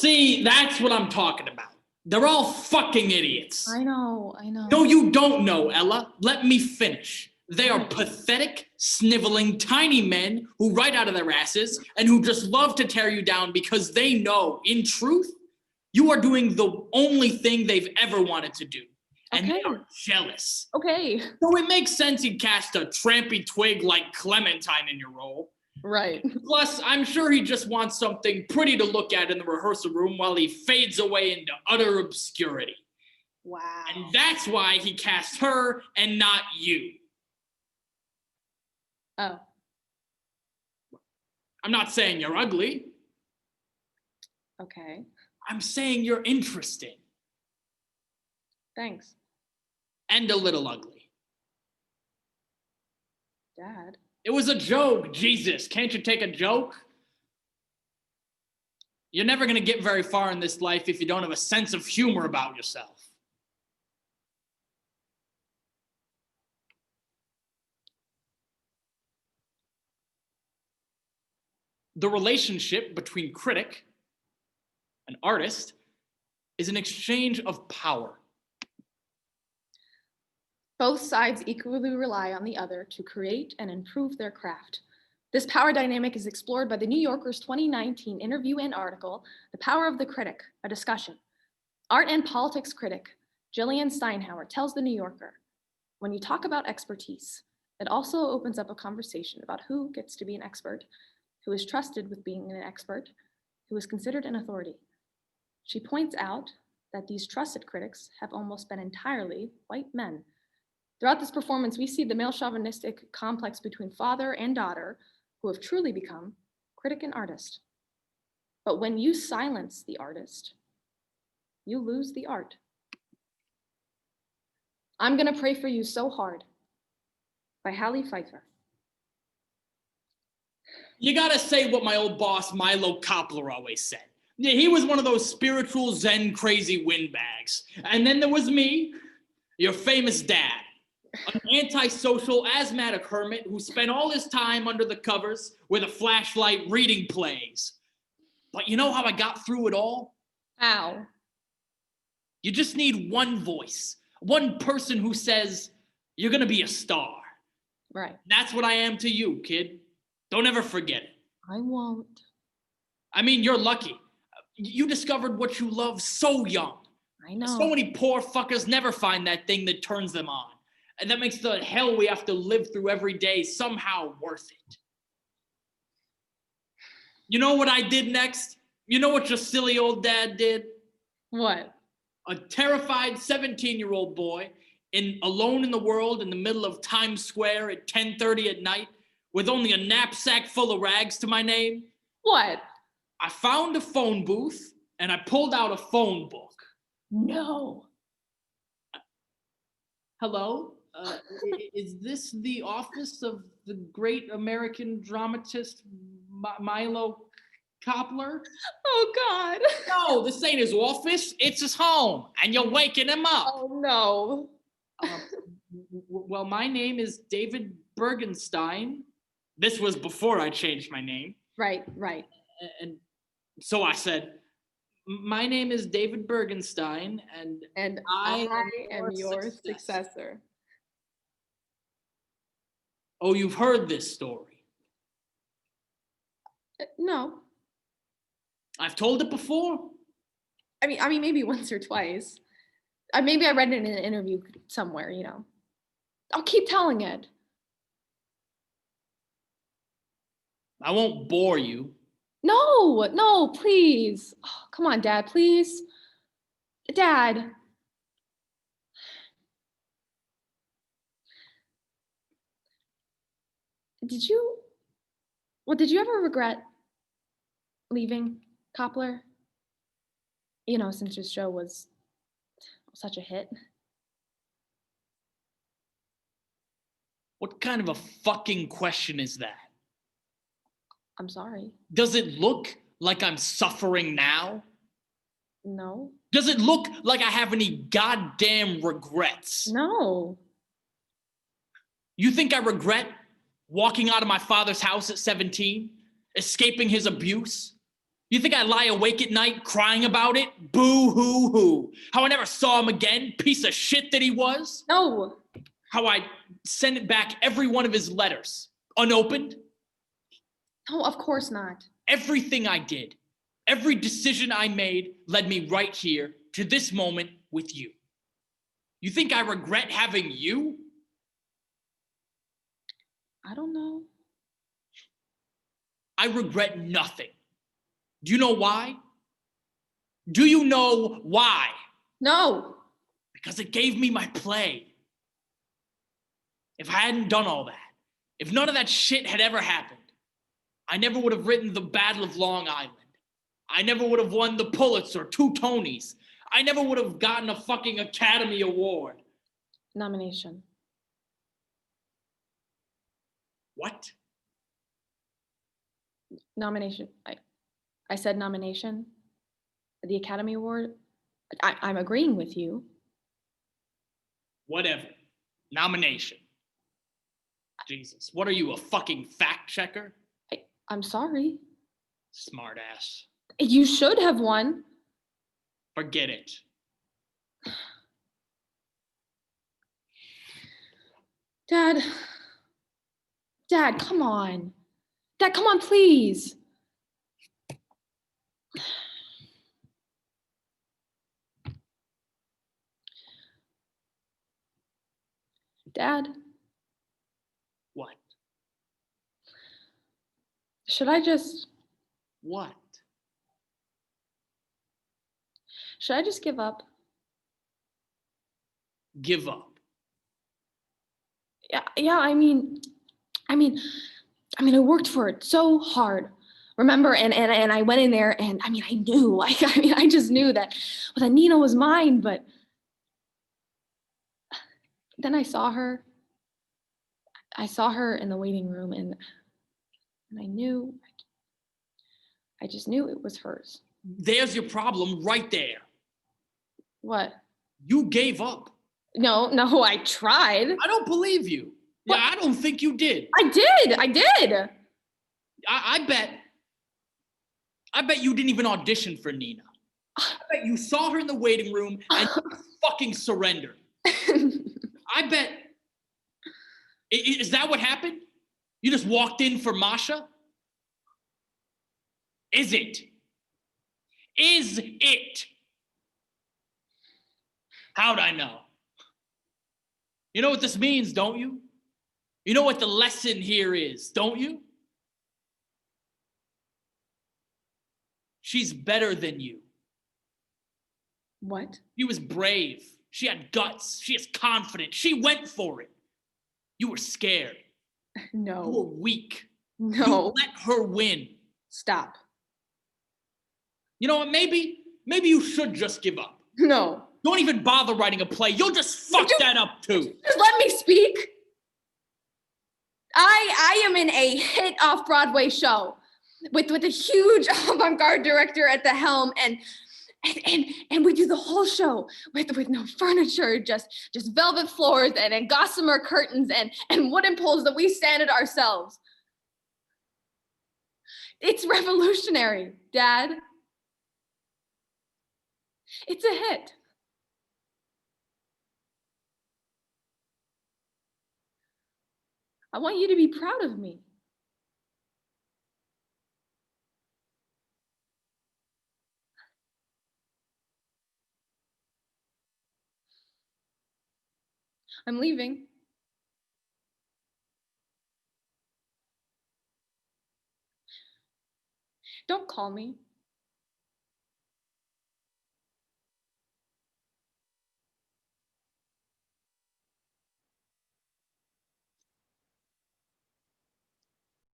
See, that's what I'm talking about. They're all fucking idiots. I know. No, you don't know, Ella. Let me finish. They are pathetic, sniveling, tiny men who write out of their asses and who just love to tear you down because they know, in truth, you are doing the only thing they've ever wanted to do. And they are jealous. Okay. So it makes sense he'd cast a trampy twig like Clementine in your role. Right. Plus, I'm sure he just wants something pretty to look at in the rehearsal room while he fades away into utter obscurity. Wow. And that's why he cast her and not you. Oh. I'm not saying you're ugly. Okay. I'm saying you're interesting. Thanks. And a little ugly. Dad. It was a joke. Jesus, can't you take a joke? You're never going to get very far in this life if you don't have a sense of humor about yourself. The relationship between critic and artist is an exchange of power. Both sides equally rely on the other to create and improve their craft. This power dynamic is explored by the New Yorker's 2019 interview and article, The Power of the Critic, a discussion. Art and politics critic Jillian Steinhauer tells the New Yorker, when you talk about expertise, it also opens up a conversation about who gets to be an expert, who is trusted with being an expert, who is considered an authority. She points out that these trusted critics have almost been entirely white men. Throughout this performance, we see the male chauvinistic complex between father and daughter who have truly become critic and artist. But when you silence the artist, you lose the art. I'm Gonna Pray for You So Hard by Hallie Pfeiffer. You gotta say what my old boss Milo Koppler always said. Yeah, he was one of those spiritual Zen crazy windbags. And then there was me, your famous dad. An antisocial, asthmatic hermit who spent all his time under the covers with a flashlight reading plays. But you know how I got through it all? How? You just need one voice, one person who says, you're gonna be a star. Right. That's what I am to you, kid. Don't ever forget it. I won't. I mean, you're lucky. You discovered what you love so young. I know. So many poor fuckers never find that thing that turns them on. And that makes the hell we have to live through every day somehow worth it. You know what I did next? You know what your silly old dad did? What? A terrified 17-year-old boy alone in the world in the middle of Times Square at 10:30 at night with only a knapsack full of rags to my name. What? I found a phone booth and I pulled out a phone book. No. Hello? Is this the office of the great American dramatist Milo Koppler? Oh, God. No, this ain't his office. It's his home, and you're waking him up. Oh, no. Well, my name is David Bergenstein. This was before I changed my name. Right. And so I said, my name is David Bergenstein, and I am your successor. Oh, you've heard this story? No. I've told it before? I mean, maybe once or twice. Maybe I read it in an interview somewhere, you know. I'll keep telling it. I won't bore you. No, please. Oh, come on, Dad, please. Dad. Did you ever regret leaving Koppler? You know, since your show was such a hit. What kind of a fucking question is that? I'm sorry. Does it look like I'm suffering now? No. Does it look like I have any goddamn regrets? No. You think I regret walking out of my father's house at 17, escaping his abuse, You think I lie awake at night crying about it? Boo hoo hoo. How I never saw him again, piece of shit that he was? No. How I sent back every one of his letters, unopened? No, of course not. Everything I did, every decision I made led me right here to this moment with you. You think I regret having you? I don't know. I regret nothing. Do you know why? Do you know why? No. Because it gave me my play. If I hadn't done all that, if none of that shit had ever happened, I never would have written The Battle of Long Island. I never would have won the Pulitzer, 2 Tonys. I never would have gotten a fucking Academy Award. Nomination. What? Nomination. I said nomination. The Academy Award. I'm agreeing with you. Whatever. Nomination. Jesus, what are you, a fucking fact checker? I'm sorry. Smart ass. You should have won. Forget it. Dad. Dad, come on. Dad, come on, please. Dad, What? should I just What? give up? Give up. Yeah, I mean, I worked for it so hard. Remember, and I went in there and I knew, I just knew that, well, that Nina was mine, but then I saw her in the waiting room and I just knew it was hers. There's your problem right there. What? You gave up. No, I tried. I don't believe you. What? Yeah, I don't think you did. I did. I bet you didn't even audition for Nina. I bet you saw her in the waiting room and you fucking surrendered. I bet. Is that what happened? You just walked in for Masha? Is it? Is it? How'd I know? You know what this means, don't you? You know what the lesson here is, don't you? She's better than you. What? She was brave. She had guts. She is confident. She went for it. You were scared. No. You were weak. No. You let her win. Stop. You know what? Maybe you should just give up. No. Don't even bother writing a play. You'll just fuck that up too. Just let me speak. I am in a hit off-Broadway show with a huge avant-garde director at the helm, and we do the whole show with no furniture, just velvet floors and gossamer curtains and wooden poles that we sanded ourselves. It's revolutionary, Dad. It's a hit. I want you to be proud of me. I'm leaving. Don't call me.